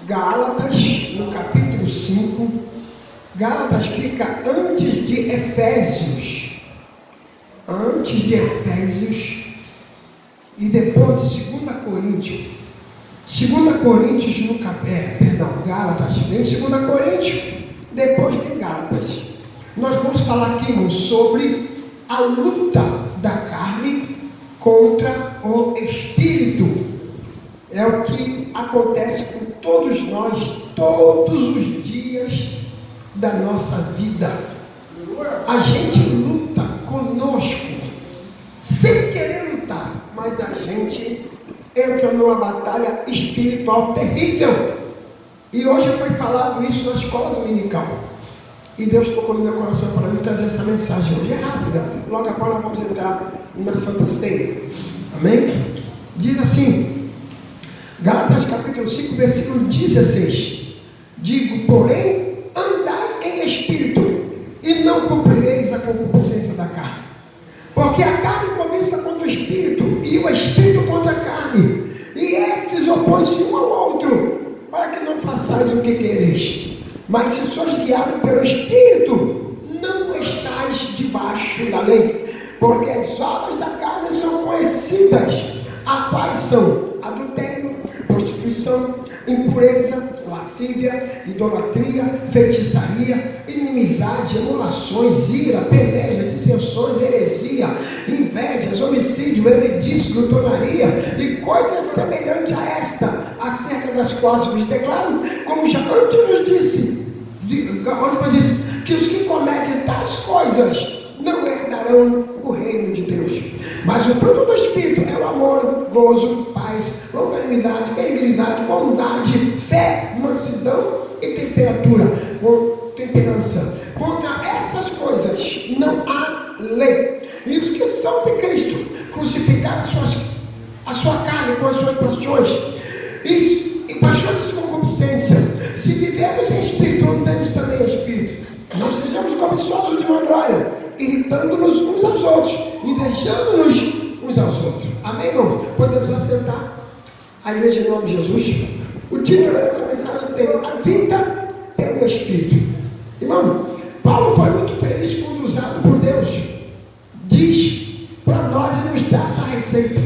Gálatas, no capítulo 5, Gálatas fica antes de Efésios. Antes de Efésios e depois de 2 Coríntios. 2 Coríntios no Gálatas, vem 2 Coríntios, depois vem Gálatas. Nós vamos falar aqui, irmãos, sobre a luta da carne contra o Espírito. É o que acontece com todos nós, todos os dias da nossa vida. A gente luta conosco, sem querer lutar, mas a gente entra numa batalha espiritual terrível. E hoje foi falado isso na escola dominical. E Deus tocou no meu coração para mim trazer essa mensagem hoje. É rápida, logo após nós vamos entrar na Santa Ceia. Amém? Diz assim, Gálatas capítulo 5, versículo 16. Digo, porém, andai em espírito, e não cumprireis a concupiscência da carne. Porque a carne cobiça contra o espírito, e o espírito contra a carne. E esses opõem-se um ao outro, para que não façais o que quereis. Mas se sois guiados pelo Espírito, não estáis debaixo da lei. Porque as obras da carne são conhecidas, as quais são adultério, prostituição, impureza, lascívia, idolatria, feitiçaria, inimizade, emulações, ira, peleja, dissensões, heresia, invejas, homicídio, heredice, glutonaria e coisas semelhantes a esta, acerca das quais vos declaro, como já antes nos disse, que os que cometem tais coisas não herdarão o reino de Deus. Mas o fruto do Espírito é o amor, gozo, paz, longanimidade, benignidade, bondade, fé, mansidão e temperança. Contra essas coisas não há lei. E os que são de Cristo crucificaram a sua carne com as suas paixões e paixões de concupiscência. Se vivemos em Espírito, andamos também em Espírito. Não sejamos cobiçosos de vanglória, irritando-nos uns aos outros, invejando-nos uns aos outros. Amém, irmãos? Podemos assentar. A igreja em nome de Jesus. O título dessa mensagem tem a vida pelo Espírito. Irmão, Paulo foi muito feliz quando usado por Deus. Diz para nós e nos dá essa receita.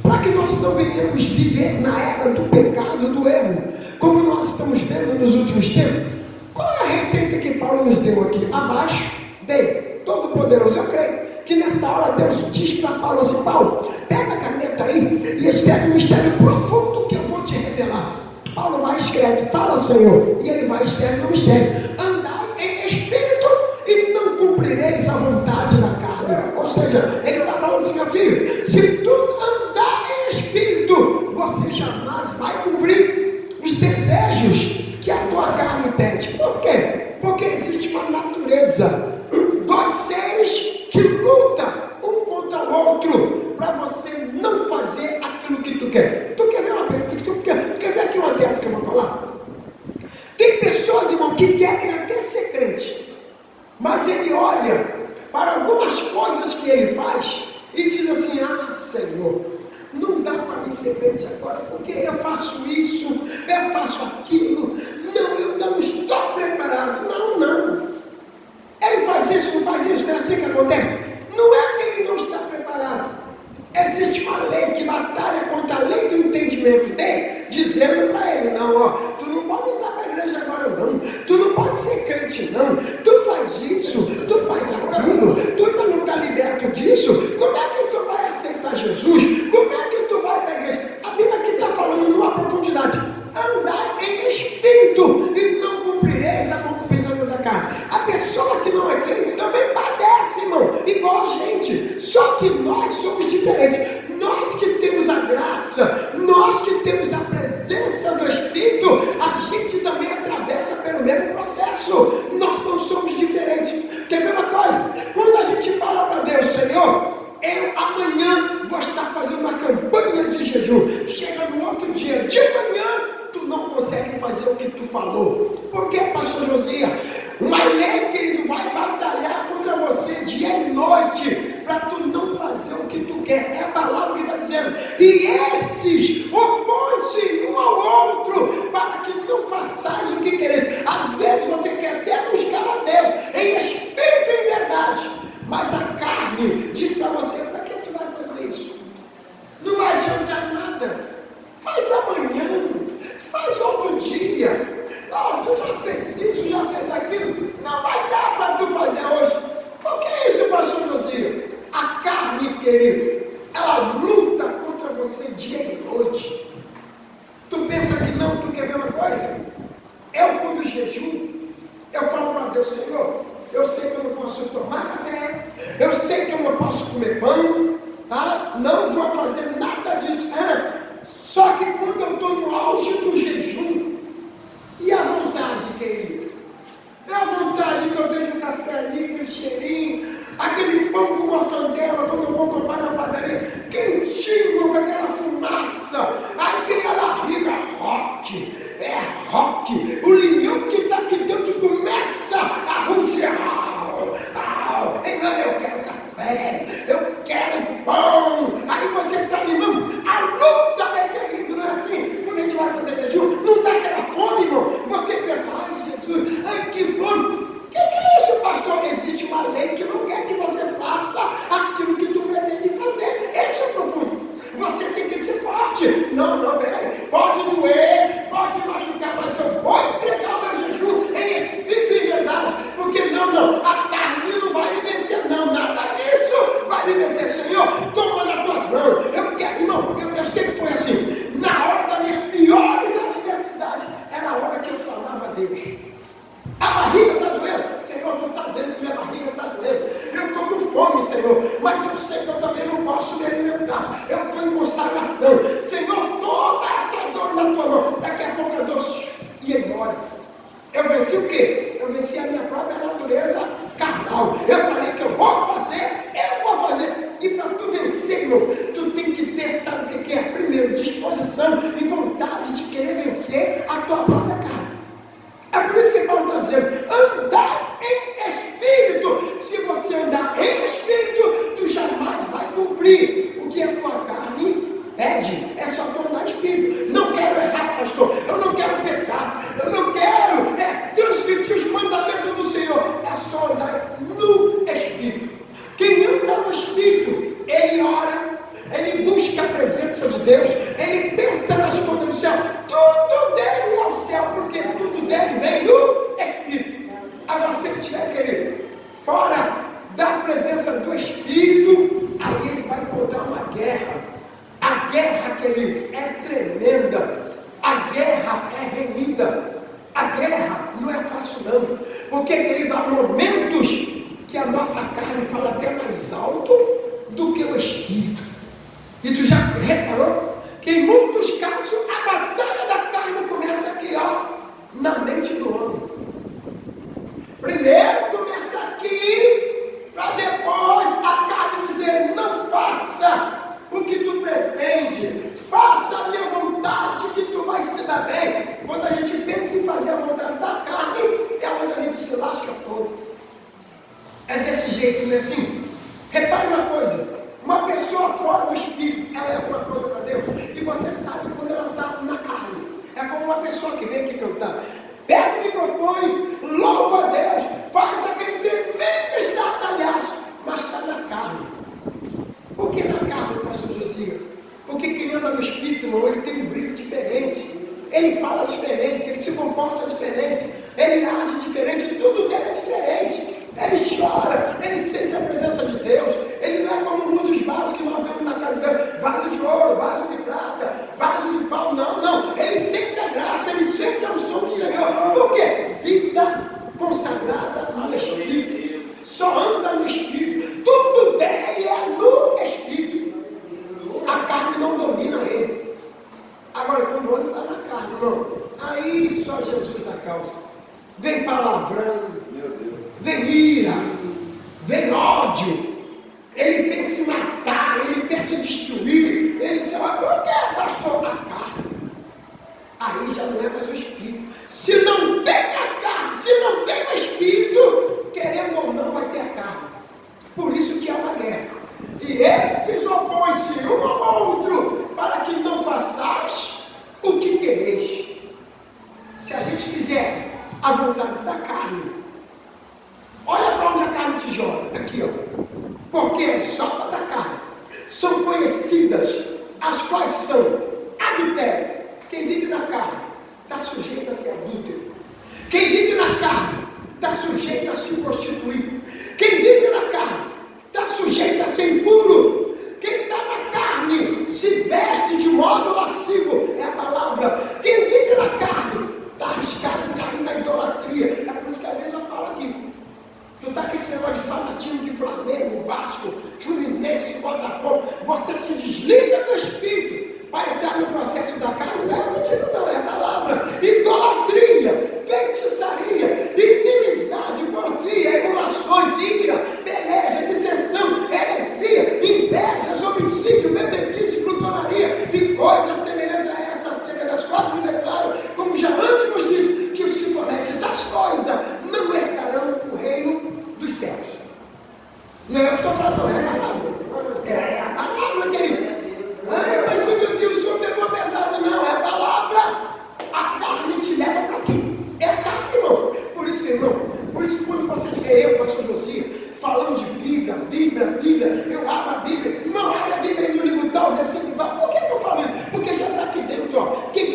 Para que nós não venhamos viver na era do pecado, do erro, como nós estamos vendo nos últimos tempos. Qual é a receita que Paulo nos deu aqui? Abaixo dele, Todo-Poderoso. Eu creio que nesta hora Deus diz para Paulo assim: Paulo, pega a caneta aí e escreve um mistério profundo que eu vou te revelar. Paulo vai e escreve, fala Senhor, e ele vai e escreve no mistério: andai em espírito e não cumprireis a vontade da carne. Ou seja, ele está falando assim: meu filho, se tu andar em espírito, você jamais vai cumprir os desejos que a tua carne pede. Por quê? Porque existe uma natureza, dois seres que lutam um contra o outro para você não fazer aquilo que tu quer. Tu quer ver uma pergunta? Tu quer ver aqui uma dessas que eu vou falar? Tem pessoas, irmão, que querem até ser crente, mas ele olha para algumas coisas que ele faz e diz assim: ah, Senhor, não dá para me ser crente agora, porque eu faço isso, eu faço aquilo, não, eu não estou preparado. Não. Ele faz isso, não faz isso, não é assim que acontece? Não é que ele não está preparado. Existe uma lei que batalha contra a lei do entendimento dele, dizendo para ele: não, ó, tu não pode entrar para a igreja agora não, tu não pode ser crente não, tu faz isso, tu faz aquilo, tu ainda não está liberto disso, como é que tu vai aceitar Jesus? Como é que tu vai para a igreja? A Bíblia aqui está falando numa profundidade: andai em espírito e não cumprireis a concupiscência da carne. A pessoa que não é crente também padece, irmão, igual a gente, só que nós somos diferentes. Nós que temos a graça, nós que temos a presença do Espírito, a gente também atravessa pelo mesmo processo. Nós não somos diferentes. Quer ver uma coisa? Quando a gente fala para Deus: Senhor, eu amanhã vou estar fazendo uma campanha de jejum. Chega no outro dia, de manhã, tu não consegue fazer o que tu falou. Por que, pastor Josias? Uma lei que ele vai batalhar contra você dia e noite, para tu não fazer o que tu quer. É a palavra que está dizendo. E esses opõem-se um ao outro, para que não amanhã, faz outro dia. Tu já fez isso, já fez aquilo, não vai dar para tu fazer hoje. O que é isso, pastor Josias? A carne, querido, ela luta contra você dia e noite. Tu pensa que não, tu quer ver uma coisa? Eu, quando jejum, eu falo para Deus, Senhor, eu sei que eu não posso tomar café, eu sei que eu não posso comer pão, tá? Não vou fazer nada disso. Só que quando eu estou no auge do jejum, e a vontade, querido? É a vontade que eu vejo o café ali, aquele cheirinho, aquele pão com mortandela, quando eu vou comprar na padaria, quentinho, com aquela fumaça, aí tem a barriga rock, o leão que está aqui dentro começa a rugir, eu quero café, eu quero pão, aí você está animando, a luta é terrível, não é assim? Quando a gente vai fazer jejum, não dá aquela fome, irmão, você pensa, ai Jesus, ai que fome. O que é isso, pastor? Existe uma lei que não quer que você faça aquilo que tu pretende fazer. Esse é o profundo. Você tem que ser forte. Não, peraí. Pode doer, pode machucar, mas eu vou entregar o meu jejum em espírito e verdade. Porque não, a carne não vai me vencer, não. Nada disso vai me vencer, Senhor. Toma nas tuas mãos. Eu quero, irmão, eu sempre fui assim. Na hora das minhas piores adversidades, era a hora que eu falava a Deus. A barriga está doendo, Senhor, tu está vendo que minha barriga está doendo. Eu estou com fome, Senhor, mas eu sei que eu também não posso me alimentar. Eu estou em consagração. Senhor, toma essa dor na tua mão. Daqui a pouco a dor ia embora. Eu venci o quê? Eu venci a minha própria natureza carnal. Eu falei que eu vou fazer. E para tu vencer, irmão, tu tem que ter, sabe o que é? Primeiro, disposição e vontade de querer vencer a tua própria carne. É por isso que Paulo está dizendo, andar em espírito. Se você andar em espírito, tu jamais vai cumprir o que a tua carne pede. É só tu andar em espírito. Não quero errar, pastor. Eu não quero pecar. Eu não quero transgredir os mandamentos do Senhor. É só andar no espírito. Quem anda no espírito, ele ora, ele busca a presença de Deus, ele pensa nas coisas do céu. Tudo dele é o céu, porque tudo dele vem do Espírito. Agora, se ele estiver, querido, fora da presença do Espírito, aí ele vai encontrar uma guerra. A guerra, querido, é tremenda. A guerra é renhida. A guerra não é fácil, não. Porque, querido, há momentos que a nossa carne fala até mais alto do que o Espírito. E tu já reparou que em muitos casos a batalha da carne começa aqui, na mente do homem. Primeiro começa aqui, para depois a carne dizer, não faça o que tu pretende, faça a minha vontade que tu vai se dar bem. Quando a gente pensa em fazer a vontade da carne, é onde a gente se lasca todo. É desse jeito, não é assim? Repare uma coisa, uma pessoa fora do Espírito, ela é alguma coisa para Deus, e você sabe quando ela está na carne. É como uma pessoa que vem aqui cantar, pega o microfone, louva a Deus, faz aquele tremendo estardalhaço, mas está na carne. Por que na carne, pastor Josias? Porque quem anda no Espírito, irmão, ele tem um brilho diferente, ele fala diferente, ele se comporta diferente, ele age diferente, tudo dele é diferente. Ele chora, ele sente a presença de Deus. Ele não é como muitos vasos que nós vemos na casa dele, vaso de ouro, vaso de prata, vaso de pau, não. Ele sente a graça, ele sente a unção do Senhor. Por quê? Vida consagrada no Espírito. Só anda no Espírito. Tudo dele é no Espírito. A carne não domina ele. Agora, quando o outro está na carne, irmão, aí só Jesus dá causa. Vem palavrão, vem ira, vem ódio, ele pensa em matar, ele pensa em destruir, ele diz, mas por que, pastor, na carne? Aí já não é mais o Espírito. Se não tem a carne, se não tem o Espírito, querendo ou não, vai ter a carne. Por isso que é uma guerra. E esses opõem-se um ao outro, para que não façais o que quereis. Se a gente fizer a vontade da carne, olha para onde a carne te joga, aqui porque as obras da carne são conhecidas, as quais são adultério,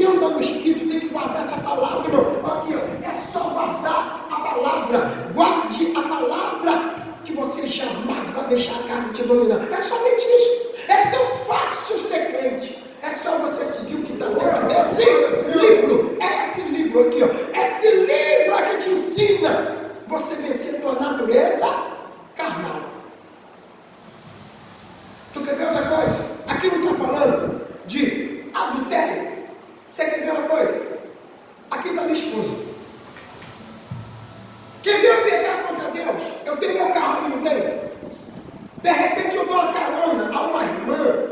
anda no Espírito tem que guardar essa palavra. Aqui, ó, é só guardar a palavra. Guarde a palavra que você jamais vai deixar a carne te dominar. É somente isso. É tão fácil ser crente. É só você seguir o que está dentro desse livro. É esse livro aqui, ó. Esse livro aqui te ensina você vencer a tua natureza carnal. Tu quer ver outra coisa? Aqui não está falando de adultério. Você quer ver uma coisa? Aqui está minha esposa. Quer ver eu pecar contra Deus? Eu tenho meu carro ali, não tenho? De repente eu dou uma carona a uma irmã,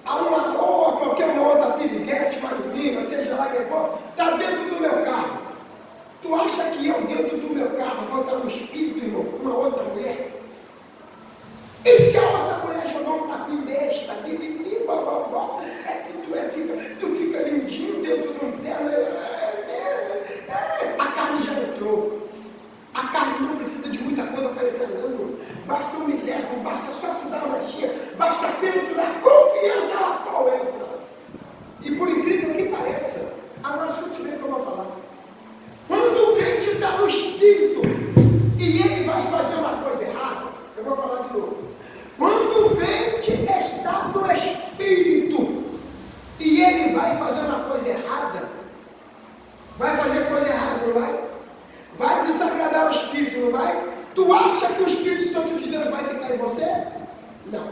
ou a qualquer uma outra piriguete, uma menina, seja lá quem for, está dentro do meu carro. Tu acha que eu dentro do meu carro vou estar no espírito, irmão, com uma outra mulher? E se a outra mulher jogar um tapinho besta, é que tu fica lindinho dentro de um terno, a carne já entrou. A carne não precisa de muita coisa para entrar, não. Basta um milésimo, basta só tu dar uma machinha, basta apenas tu dar confiança, ela qual entra. E por incrível que pareça, agora escute bem o que eu vou falar. Quando o crente está no espírito e ele vai fazer uma coisa errada, eu vou falar de novo. Quando o crente está no espírito e ele vai fazer uma coisa errada, vai fazer coisa errada, não vai? Vai desagradar o Espírito, não vai? Tu acha que o Espírito Santo de Deus vai ficar em você? Não.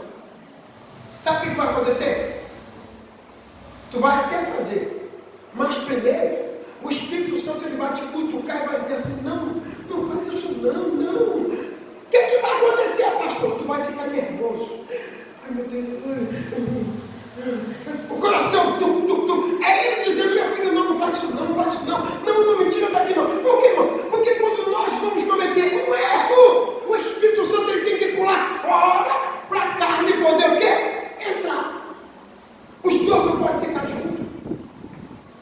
Sabe o que vai acontecer? Tu vai até fazer, mas primeiro, o Espírito Santo ele vai te cutucar e vai dizer assim, não faz isso não. O que vai acontecer, pastor? Tu vai ficar nervoso. Ai meu Deus, o coração, é ele dizendo, meu filho, não faz isso não, me tira daqui não. Por quê, irmão? Porque quando nós vamos cometer um erro, o Espírito Santo ele tem que pular fora para a carne poder o quê? Entrar. Os dois não podem ficar juntos.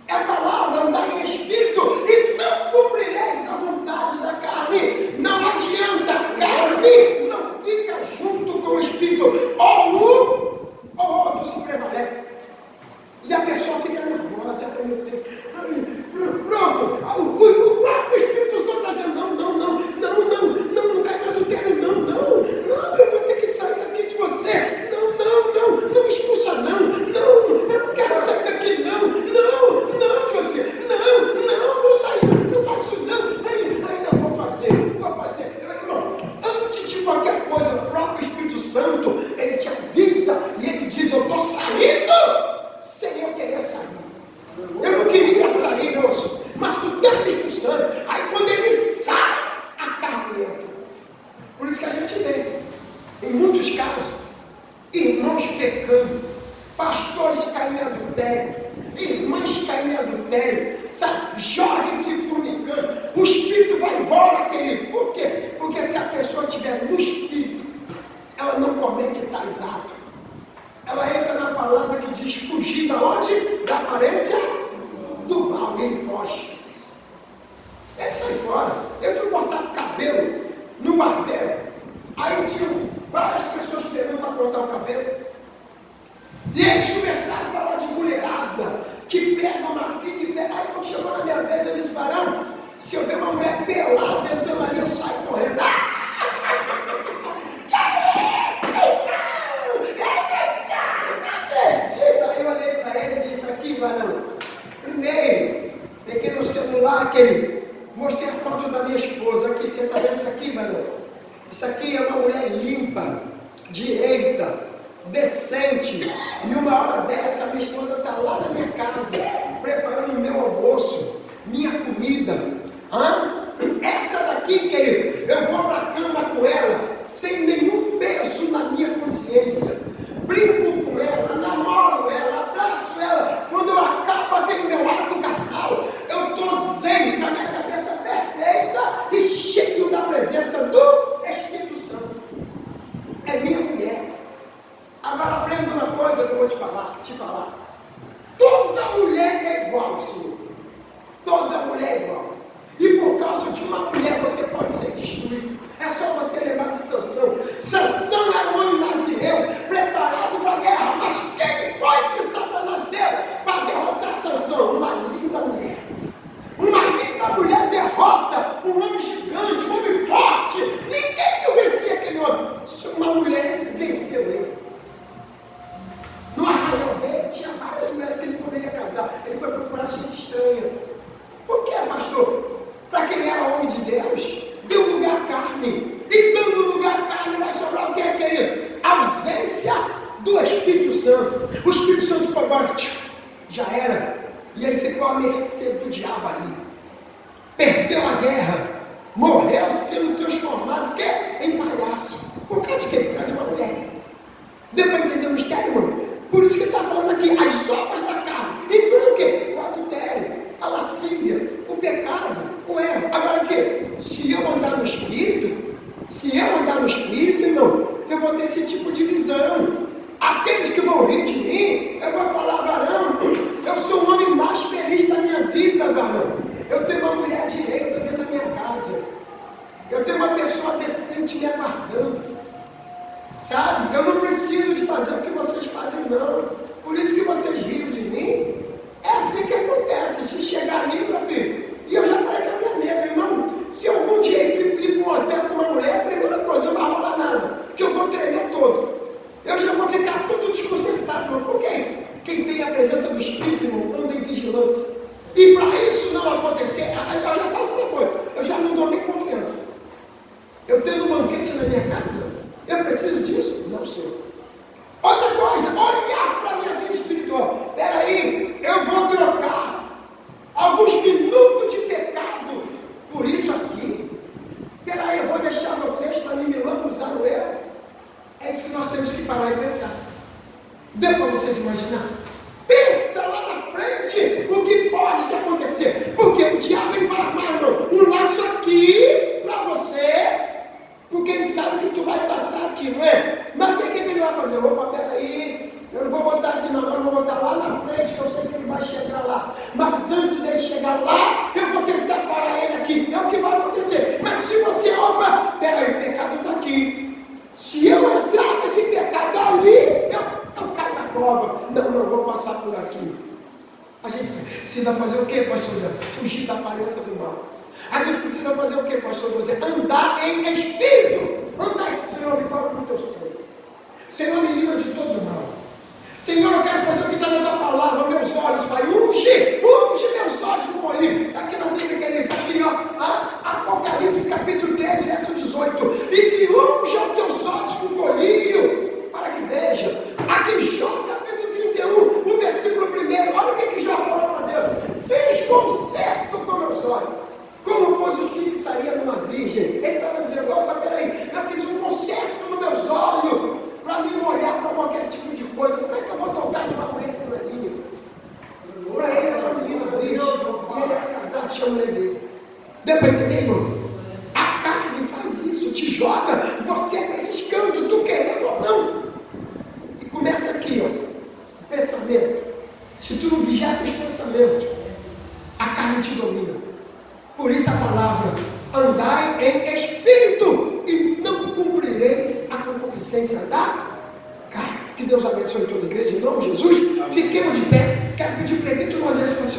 É a palavra, andar em Espírito e não cumprireis a vontade da carne. Não adianta, a carne não fica junto com o Espírito. Ou um ou outro se prevalece. E a pessoa fica nervosa, pronto, o próprio Espírito Santo está dizendo, não cai no adultério, não, eu vou ter que sair daqui de você, não me expulsa não, eu não quero sair daqui não, José, não, vou sair, não faço não, vou fazer, irmão, antes de qualquer coisa, o próprio Espírito Santo, ele te avisa, e ele diz, eu estou saindo, sem eu querer sair. Eu não queria sair, moço, mas tu está me expulsando. Aí quando ele sai, a carne entra. Por isso que a gente vê, em muitos casos, irmãos pecando, pastores caindo em adultério, irmãs caindo em adultério, sabe? Jovens se fornicando. O espírito vai embora, querido. Por quê? Porque se a pessoa estiver no espírito, ela não comete tais atos. Ela entra na palavra que diz fugir da onde? Da aparência do mal, e ele foge. Ele sai fora. Eu fui cortar o cabelo no barbeiro. Aí tinha várias pessoas esperando para cortar o cabelo. E eles começaram a falar de mulherada, que pega uma filha, que pega. Aí quando chegou na minha vez, eu disse, varão, se eu ver uma mulher pelada entrando ali, eu saio correndo. Aí eu olhei para ele e disse, aqui, varão, primeiro, peguei no celular aquele, mostrei a foto da minha esposa, aqui, você está vendo isso aqui, varão? Isso aqui é uma mulher limpa, direita, decente, e uma hora dessa, minha esposa está lá na minha casa, preparando o meu almoço, minha comida, essa daqui, querido, eu vou para a cama com ela, sem nenhum peso na minha consciência, brinco com ela, namoro ela, abraço ela, quando eu acabo aquele meu ato carnal, eu estou zen, com a minha cabeça perfeita e cheio da presença do Espírito Santo. É minha mulher. Agora aprenda uma coisa que eu vou te falar. Toda mulher é igual, Senhor. Toda mulher é igual. estranha. Por que, pastor? Para quem era homem de Deus, deu lugar à carne. E dando lugar à carne vai sobrar o que, querido? Ausência do Espírito Santo. O Espírito Santo foi embora, já era. E ele ficou à mercê do diabo ali. Perdeu a guerra. Morreu sendo transformado em palhaço. Por causa de quê? Por causa de uma mulher. Deu para entender o mistério, irmão? Por isso que ele está falando aqui, as obras da carne. Inclui o quê? O adultério, a lascívia, o pecado, o erro. Agora o quê? Se eu andar no Espírito, irmão, eu vou ter esse tipo de visão. Aqueles que vão rir de mim, eu vou falar, varão, eu sou o homem mais feliz da minha vida, varão. Eu tenho uma mulher direita dentro da minha casa. Eu tenho uma pessoa decente me aguardando. Sabe? Eu não preciso de fazer o que vocês fazem, não. Por isso que vocês riram de mim. É assim que acontece. Se chegar ali, meu filho, e eu já falei com a minha nega, irmão, se algum dia ir para um hotel com uma mulher, a primeira coisa, não vai rolar nada, que eu vou tremer todo. Eu já vou ficar tudo desconcertado, irmão. Por que isso? Quem tem a presença do Espírito, irmão, anda em vigilância. E para isso não acontecer, eu já faço uma coisa, eu já não dou nem confiança. Eu tenho um banquete na minha casa, eu preciso disso? Não, senhor. Outra coisa, olhar para a minha vida espiritual. Espera aí, eu vou trocar alguns minutos de pecado por isso aqui. Espera aí, eu vou deixar vocês para me lambuzar no erro. É isso que nós temos que parar e pensar. Deu para vocês imaginar? Pensa lá na frente o que pode acontecer. Porque o diabo ele vai armar um laço aqui para você, porque ele sabe que tu vai passar aqui, não é? Mas o que ele vai fazer? Opa, peraí, eu não vou botar aqui não, eu vou botar lá na frente, que eu sei que ele vai chegar lá. Mas antes dele chegar lá, eu vou tentar parar ele aqui. É o que vai acontecer. Mas se você, opa, peraí, o pecado está aqui. Se eu entrar nesse pecado ali, eu caio na cova. Não, vou passar por aqui. A gente precisa fazer o que, pastor José? Fugir da aparência do mal. A gente precisa fazer o que, pastor José? Andar em espírito. Andar em espírito. Senhor, me fala com o teu sangue. Senhor, me livra de todo mal. Senhor, eu quero fazer o que está na tua palavra, meus olhos, Pai. Unge meus olhos com o olhinho. Aqui na Bíblia que ele está aqui, ó. Apocalipse capítulo 13, verso 18. E que unja os teus olhos com o olhinho, para que veja. Aqui Jó, capítulo 31, o versículo 1. Olha o que Jó falou para Deus. Fiz concerto com meus olhos, como fosse os filhos que saíam numa virgem. Ele estava dizendo, opa, peraí, eu fiz um concerto nos meus olhos, para mim não olhar para qualquer tipo de coisa. Como é que eu vou tocar numa mulher que não é minha? Para ele era uma menina virgem, e ele era casado, tinha mulher dele. Deu para entender, irmão? A carne faz isso, te joga, você é para esses cantos, tu querendo ou não. E começa aqui, ó, pensamento. Se tu não vigiar com os pensamentos, a carne te domina. Por isso a palavra, andai em espírito e não cumprireis a concupiscência da carne. Que Deus abençoe toda a igreja, em nome de Jesus. Fiquemos de pé. Quero pedir para tu nós para segurar.